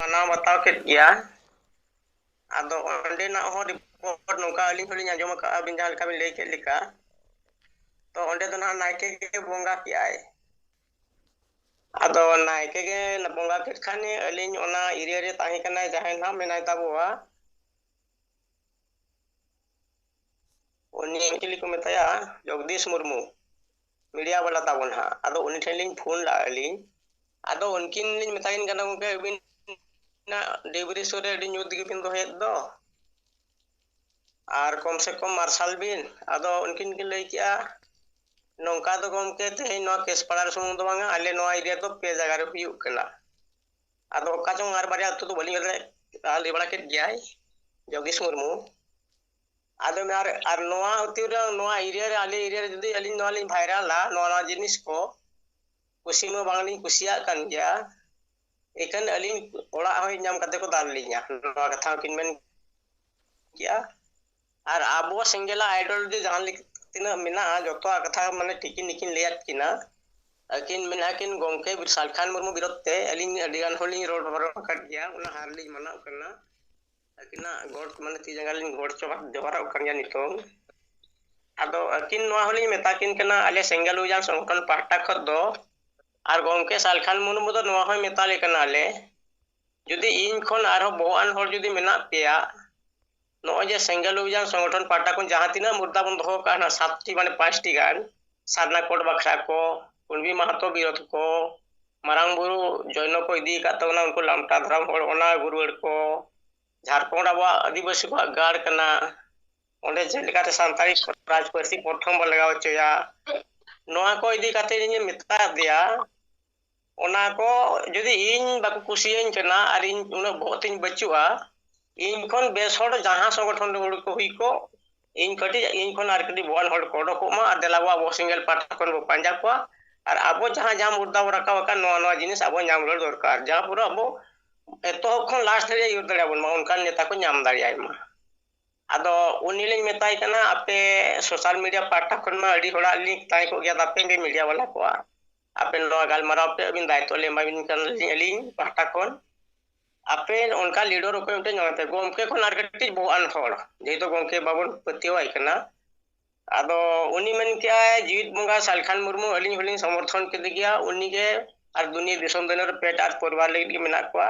ᱢᱟᱱᱟᱣ ᱵᱟᱛᱟᱣ ᱠᱮᱫ ᱜᱮᱭᱟ ᱟᱫᱚ ᱚᱸᱰᱮᱱᱟᱜ ᱦᱚᱸ ᱨᱤᱯᱳर्ट ᱱᱚᱝᱠᱟ ᱟᱹᱞᱤᱧ ᱦᱚᱸᱞᱤᱧ ᱟᱸᱡᱚᱢ ᱟᱠᱟᱫᱼᱟ ᱟᱹᱵᱤᱱ ᱡᱟᱦᱟᱸ ᱞᱮᱠᱟ ᱵᱤᱱ ᱞᱟᱹᱭ ᱠᱮᱫ ᱞᱮᱠᱟ तो ओंडे दो ना नायके के बोंगा कियाय आदो नायके के बोंगा के खाने अलिन ओना एरिया रे ताहे कना जहां ना मेनाय ताबोआ उनी चिली को मेताया जगदीश मुर्मू मीडिया वाला ताबोन हा आदो उनी ठेलिन फोन ला अलिन आदो उनकिन लिन मेताइन कना उनके बिन ना डेबरी सोरे अडी न्यूद गे बिन दोहेत दो आर कम से कम मार्शल बिन आदो उनकिन के लई किया नौका तो गमके तेहें नवा केसपाड़ा सुमुंग दो बांगा आले नवा एरिया तो पे जगह रे हुयुग कना आदो ओका जों आर बारे अतु तो बलिं रे आले बड़ा के गयाय जगदीश मुर्मू आदो मार आर नवा अतु रे नवा एरिया रे आले एरिया रे जदी अलिन नवा लिन भाइरल ला नवा जिनिस को कुसी में बांगलिन कुसिया कान गया एखन अलिन ओड़ा होय नाम कते को दाल लिया नवा कथा किन मेन किया आर आबो सिंगेला आइडल जे जहां तिना मिना जतो कथा माने टिकिन निकिन लेयात किना अकिन मिना किन गोंके बिरसाल खान मुर्मू बिरोते अलिन अडिगान होलिन रोड पर कट गया उना हारली मना करना अकिना गोड माने ती जंगा लिन गोड चोबा जवारा कन्या नितों आदो अकिन नवा होलिन मेता किन कना आले सिंगल उजान संगठन पाटा खद दो आर गोंके सालखान मुर्मू दो नवा होय मेताले कना आले जुदी इन खन आरो बोआन होर जुदी मेना पेया नोजे सिंगल उजान संगठन पाटा को जहां तिना मुद्दा बन दो का ना 7टी माने 5टी गान सारना कोट बखरा को कुनबी महतो बिरोध को मारांग बुरु जयनो को इदी का तो उनको लामटा धराम होड़ ओना गुरुड़ को झारखंड अब आदिवासी को गाड़ कना ओंडे जेलिकाते सांताली राज परसी प्रथम लगाव चया नोआ को इदी काते इन मिता दिया ओना को जदी इन बाको कुसियन कना और इन उन बहुत इन बचुआ इन खन बेसोड़ जहां संगठन रे को हुई को इन कटी इन खन आर कटी बोल होड़ कोडो को मा देलावा वो सिंगल पार्ट खन बो पांजा को और अब जहां जहां मुद्दा रखा का नो नो जिनिस अब नाम रो दरकार जहां पूरा अब एतो खन लास्ट रे युद्ध रे बन मा उनका नेता को नाम दाड़ियाय मा आदो उनी लिन मेताय कना आपे सोशल मीडिया पार्ट खन मा अडी होड़ा लिंक ताई को गया दापे बे मीडिया वाला को आपे नो गाल मराव पे बिन दायित्व ले मा बिन कन लिन पार्ट खन आपे उनका लीडर को उनते नते गोमके खन आरकटी बोआन होड़ जेतो गोमके बाबन पतिवाय कना आदो उनी मन क्या जीत बंगा सालखान मुर्मू अलिन होलिन समर्थन के दिया उनी के आर दुनिया दिसम दनर पेट आर परिवार लगी मेना को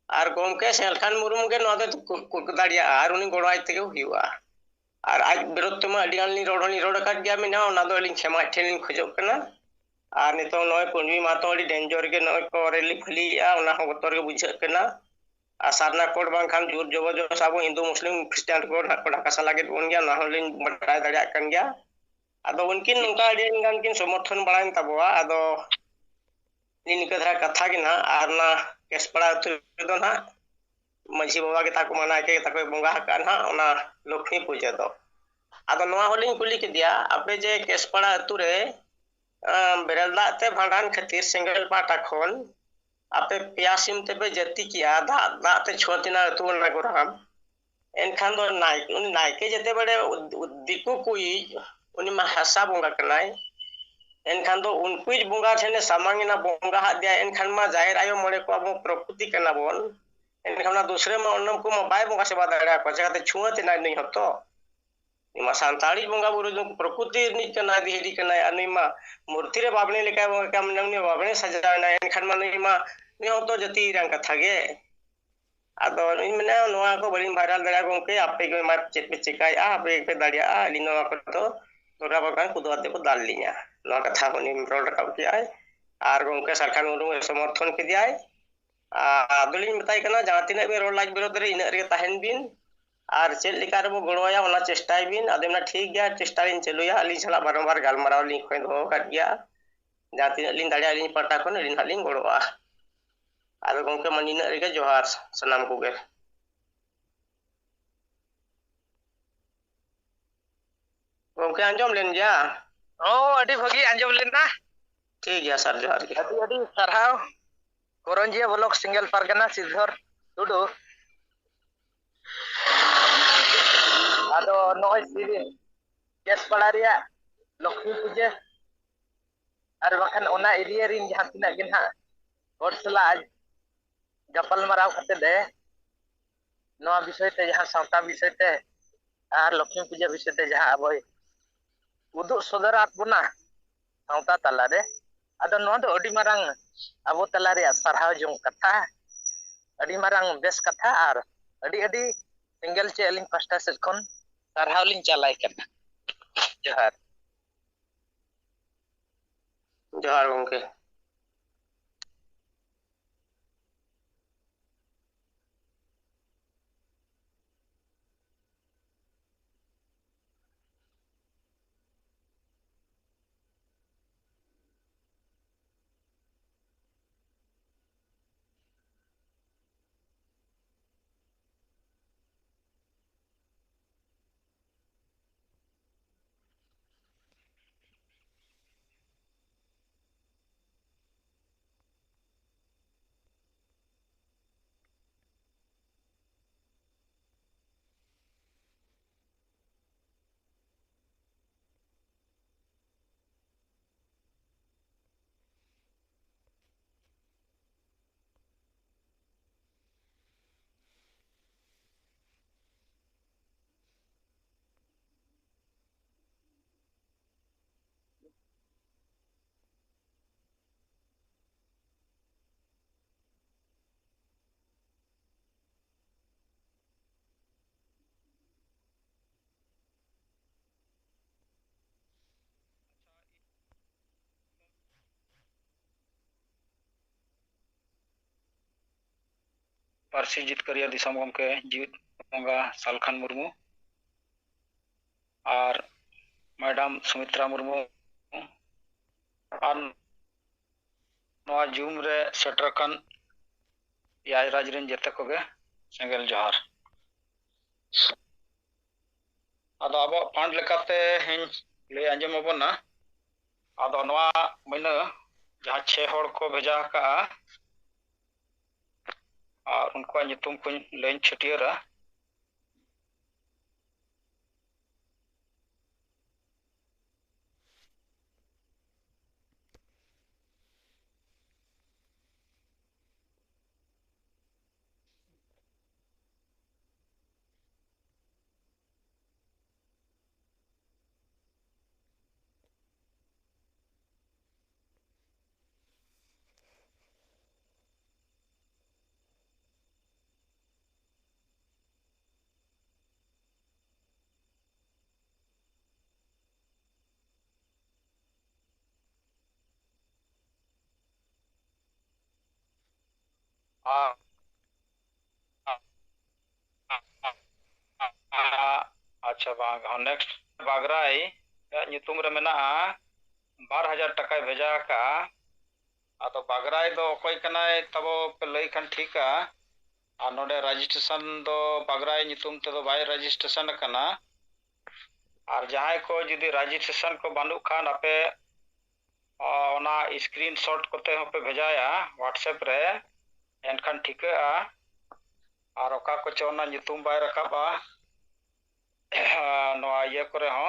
आर गोमके सालखान मुर्मू के नदे कुकदाड़िया आर उनी गोड़ाय तके हुआ आर आज विरोध में अडिगान लिन रोड का गया मेना ओना दो लिन क्षमा ठेलिन खोजो कना आर नितो नय पुंजी मातो अडी डेंजर के नय को रेली फलिया ओना हो बतर के बुझे कना सारना कोड बांग खान जोर जबरदस्त अब हिंदू मुस्लिम क्रिश्चियन को ढाका साला के बोन गया ना होलिन बटाय दाड़िया कन गया आदो उनकिन नंका अडिगान किन समर्थन बड़ाइन तबवा आदो इन कथा कथा के ना आर ना केसपड़ा तो ना मझी बाबा के ताको मना के ताको बोंगा का ना ओना लक्ष्मी पूजा दो आदो नवा होलिन कुली के दिया आपे जे केसपड़ा अतु रे बेरलदा ते भांडान खातिर सिंगल पाटा खन आपे प्यासिम ते पे जति किया दा ते छोतिना अतु ना गोराम एनखान दो नाय के जते बड़े दिकु कुई उनी मा हसा बोंगा कनाय एनखान दो उनकुज बोंगा ठेने सामांगिना बोंगा हा दिया एनखान मा जाहिर आयो मळे को अब प्रकृति कना बोन एनखान ना दूसरे मा ओनम को मा बाय बोंगा से बादाड़ा को जगाते छुआते ना नहीं हतो निमा सांताड़ी बोंगा बुरु जो प्रकृति नि कना दिहेडी कना अनिमा मूर्ति रे बाबने लेका काम नंगने बाबने सजाना एनखान मा निमा नि हतो जति रंग कथा गे आदो इन मने नोआ को बलिन भाइरल दड़ा गोंके आपे के मार चेक पे चिकाय आपे पे दाड़िया लिनो को तो तोरा बगान कुदवाते को दाल लिया नो कथा होनी रोड रकाव किया आर गोंके सरकार उनु समर्थन के दिया आदुलिन बताय कना जहां तिना बे रोड लाज विरोध रे इन रे ताहेन बिन आर चेल लिका रे बो गड़वाया ओना चेष्टाय बिन आदेमना ठीक गया चेष्टा लिन चलुया अली छला बारंबार गालमाराव लिन खोय दो काट गया जहां तिना लिन दाड़िया लिन पटा कोन लिन हालिन गड़वा आर गोंके मनिना रे जोहार सनाम को गे गोंके आंजम लेन जा अडी भगी आंजम लेना ठीक गया सर जोहार के अडी अडी सरहाव कोरंजिया ब्लॉक सिंगल पारगना सिद्धर टुडू आदो नय सिरी केस पड़ा रिया लक्ष्मी पूजा और बखान ओना एरिया रिन जहां तिना गे ना हर सला गपल मराव खाते दे नवा विषय ते जहां सावता विषय ते आर लक्ष्मी पूजा विषय ते जहां अब उदुग सदरात बुना सावता तला रे आदो नवा दो अडी मारांग अब तला रे सरहाव जों कथा अडी मारांग बेस कथा आर अडी अडी सिंगल चे अलिंग पास्टा सेट खन सरहाव लिंग चालाय कना जोहार जोहार गंके। पारसी जितकारिया दिसम गमके जीवित बंगा सालखान मुर्मू और मैडम सुमित्रा मुर्मू और नवा जूम रे सेटरकन याय राजरिन जते कोगे सेंगेल जोहार आदो अब पांड लेकाते हिन ले अंजम अबना आदो नवा महीना जहां 6 हड़ को भेजा का और उनको नितुम को लेन छटियरा अच्छा बाग नेक्स्ट बागराई नितुम रे मेना 12,000 टका भेजा का आतो बागराई दो कोई कनाय तबो पे लई खान ठीका आ नोडे रजिस्ट्रेशन दो बागराई नितुम ते दो बाय रजिस्ट्रेशन कना और जहां को जदी रजिस्ट्रेशन को बानु खान आपे ओना स्क्रीनशॉट कोते होपे भेजाया व्हाट्सएप रे एनखान ठीका और ओका को चोना नितुम बाय रखाबा नवा ये करे हो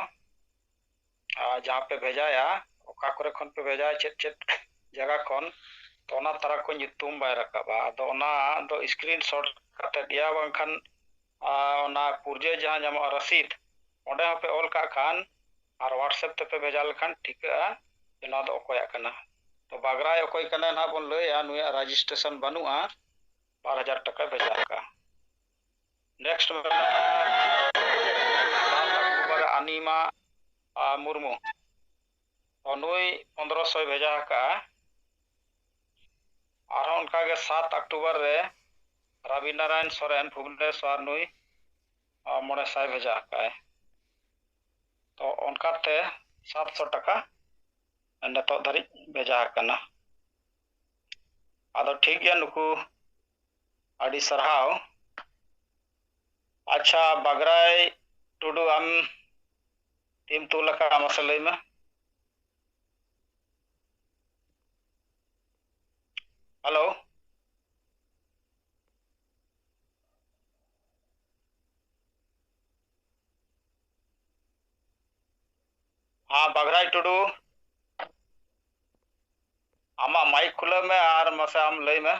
जहां पे भेजाया ओका करे खन पे भेजाया चेत चेत जगह खन तो ओना तरह को नितुम बाय रखाबा तो ओना दो स्क्रीनशॉट कते दिया बांखान ओना पुरजे जहां जामा रसीद ओंडे पे ऑल का खान और व्हाट्सएप ते पे भेजा लखान ठीका ना दो ओकोया कना तो बागराय ओकोय कना ना बोन लया नुया रजिस्ट्रेशन बनुआ 12,000 टका भेजा का नेक्स्ट अनिमा मुर्मू नुई 1500 भेजा का और उनका के 7 अक्टूबर रे रवि नारायण सोरेन भुवनेश्वर नुई 900 भेजा का तो उनका ते 700 टका नतो धरी भेजा कना आदो ठीक गया नुकु अड़ी सरहाव अच्छा बागराय टुडू आम टीम तू लका मसले में हेलो हाँ बागराय टुडू आमा माइक खुले में और मसे आम लई में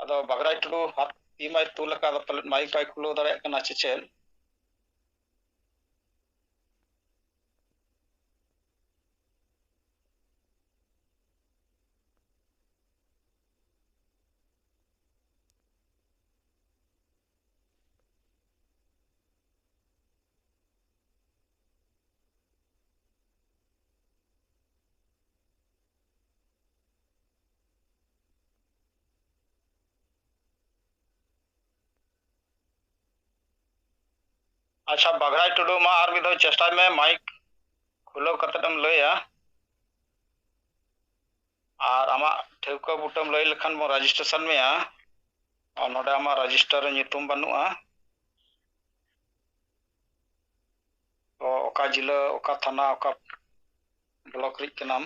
ᱟᱫᱚ ᱵᱟᱜᱽᱨᱟᱭ ᱴᱩᱰᱩ ᱦᱟᱛ ᱛᱤ ᱢᱟᱭ ᱛᱩᱞ ᱟᱠᱟᱫ ᱯᱟᱞᱮᱫ ᱢᱟᱭᱤᱠ ᱵᱟᱭ ᱠᱷᱩᱞᱟᱹᱣ ᱫᱟᱲᱮᱭᱟᱜ ᱠᱟᱱᱟ ᱥᱮ ᱪᱮᱫ? ᱟᱪᱪᱷᱟ ᱵᱟᱜᱽᱨᱟᱭ ᱴᱩᱰᱩ ᱢᱟ ᱟᱨ ᱢᱤᱫ ᱫᱷᱟᱣ ᱪᱮᱥᱴᱟᱭ ᱢᱮ ᱢᱟᱭᱤᱠ ᱠᱷᱩᱞᱟᱹᱣ ᱠᱟᱛᱮᱫ ᱮᱢ ᱞᱟᱹᱭᱟ ᱟᱨ ᱟᱢᱟᱜ ᱴᱷᱟᱹᱣᱠᱟᱹ ᱵᱩᱴᱟᱹᱢ ᱞᱟᱹᱭ ᱞᱮᱠᱷᱟᱱ ᱵᱚᱱ ᱨᱮᱡᱤᱥᱴᱨᱮᱥᱚᱱ ᱢᱮᱭᱟ ᱟᱨ ᱱᱚᱰᱮ ᱟᱢᱟᱜ ᱨᱮᱡᱤᱥᱴᱟᱨ ᱨᱮ ᱧᱩᱛᱩᱢ ᱵᱟᱹᱱᱩᱜᱼᱟ ᱛᱚ ᱚᱠᱟ ᱡᱤᱞᱟᱹ ᱚᱠᱟ ᱛᱷᱟᱱᱟ ᱚᱠᱟ ᱵᱞᱚᱠ ᱨᱤᱡ ᱠᱟᱱᱟᱢ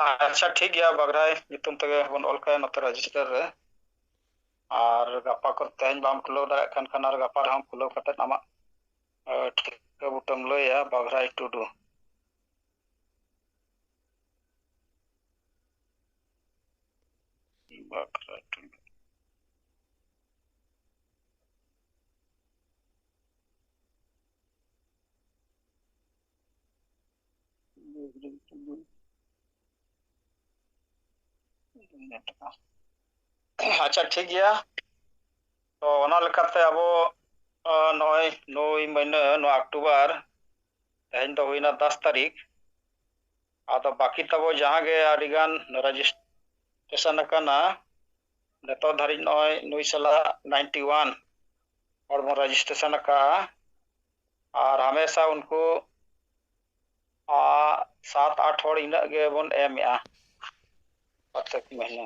ᱟᱪᱪᱷᱟ ᱴᱷᱤक ᱜᱮᱭᱟ ᱵᱟᱜᱽᱨᱟᱭ ᱧᱩᱛᱩᱢ ᱛᱮᱜᱮ ᱵᱚᱱ ᱚᱞ ᱠᱟᱭᱟ ᱱᱚᱛᱮ ᱨᱮᱡᱤᱥᱴᱟᱨ ᱨᱮ ᱟᱨ ᱜᱟᱯᱟ ᱠᱚ ᱛᱮᱦᱮᱧ ᱵᱟᱢ ᱠᱷᱩᱞᱟᱹᱣ ᱫᱟᱲᱮᱭᱟᱜ ᱠᱷᱟᱱ ᱟᱨ ᱜᱟᱯᱟ ᱨᱮᱦᱚᱸ ᱠᱷᱩᱞᱟᱹᱣ ᱠᱟᱛᱮᱫ ᱟᱢᱟᱜ ᱴᱷᱟᱹᱣᱠᱟᱹ ᱵᱩᱴᱟᱹᱢ ᱞᱟᱹᱭᱟ ᱵᱟᱜᱽᱨᱟᱭ ᱴᱩᱰᱩ ᱵᱟᱜᱽᱨᱟᱭ ᱴᱩᱰᱩ ᱟᱪᱪᱷᱟ ᱴᱷᱤक ᱜᱮᱭᱟ ᱛᱚ ᱚᱱᱟ ᱞᱮᱠᱟᱛᱮ ᱟᱵᱚ ᱱᱚᱜᱼᱚᱭ 9 ᱢᱟᱹᱦᱱᱟᱹ ᱱᱚᱣᱟ ᱚᱠᱴᱳᱵᱚᱨ ᱛᱮᱦᱮᱧ ᱫᱚ ᱦᱩᱭᱱᱟ 10 ᱛᱟᱹᱨᱤᱠᱷ ᱟᱫᱚ ᱵᱟᱹᱠᱤ ᱛᱟᱵᱚ ᱡᱟᱦᱟᱸ ᱜᱮ ᱟᱹᱰᱤᱜᱟᱱ ᱨᱮᱡᱤᱥᱴᱨᱮᱥᱚᱱ ᱟᱠᱟᱱᱟ ᱱᱤᱛᱚᱜ ᱫᱷᱟᱹᱨᱤᱡ ᱱᱚᱜᱼᱚᱭ ᱱᱩᱭ ᱥᱟᱞᱟᱜ 91 ᱦᱚᱲ ᱵᱚᱱ ᱨᱮᱡᱤᱥᱴᱨᱮᱥᱚᱱ ᱟᱠᱟᱜᱼᱟ ᱟᱨ ᱦᱟᱢᱮᱥᱟ ᱩᱱᱠᱩ 7-8 हड़ इना गेबन एमएआ प्रत्येक महीना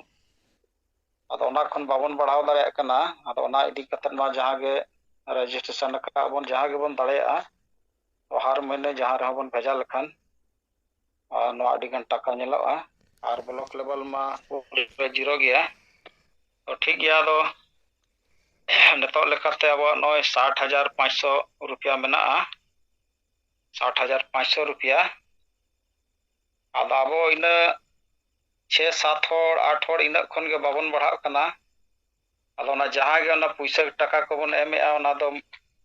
अदो ओना खन बाबन बढ़ाव दाड़े कना अदो ओना इदी कतत मा जहां गे रजिस्ट्रेशन का बन जहां गे बन दाड़ेया तो हर महीने जहां रह बन भेजा लखन नो आडी गन टाका नेलोआ और ब्लॉक लेवल मा जीरो गया तो ठीक गया दो नितो लेकाते अब नय 60,500 रुपया मेना 60,500 रुपया अब इन 6-7 हड़ 8 हड़ इन खन गे बाबन बढ़ाव कना अदो ना जहां गे ना पैसा टाका को बन एमेआ ओना दो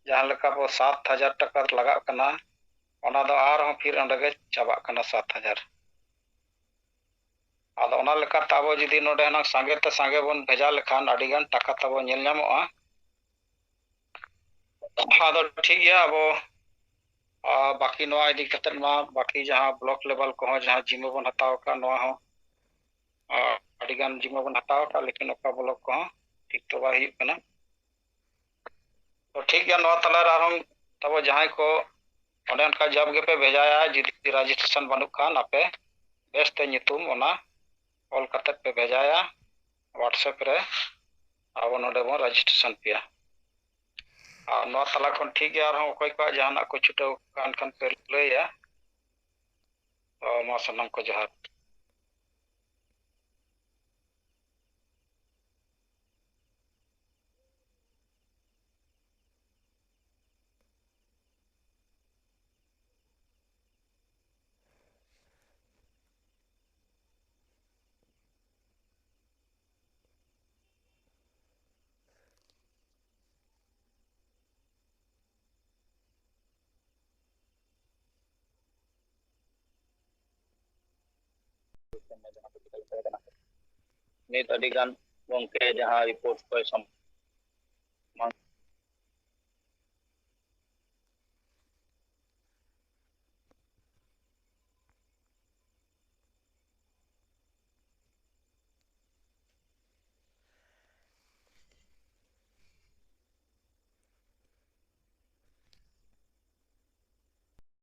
जहां लेका बो 7,000 टाका लगा कना ओना दो आर हम फिर अंडे गे चाबा कना 7,000 अदो ओना लेका ताबो जदी नोडे ना सांगे ते सांगे बन भेजा लेखान आडी गान टाका ताबो नेल ᱧᱟᱢᱚᱜᱼᱟ अदो ठीक गया अब बाकी नोआ इदी कतत मा बाकी जहां ब्लॉक लेवल को जहां जिम्मा बन हताव का नोआ हो आडी गान जिम्मा बन हताव का लेकिन ओका ब्लॉक को ठीक तो बा हुई कना तो ठीक गया नोआ तला राहम तब जहां को ओंडे अनका जब गे पे भेजाया जदी रजिस्ट्रेशन बनु खान आपे बेस्ते nyutum ओना ऑल कतत पे भेजाया व्हाट्सएप रे अब नोडे बन रजिस्ट्रेशन पिया नोआ तला खन ठीक गया और कोई को जहाना को छुटाव कान खान पे लैया मा सनम को जहार नित अडिगान गंके जहां रिपोर्ट को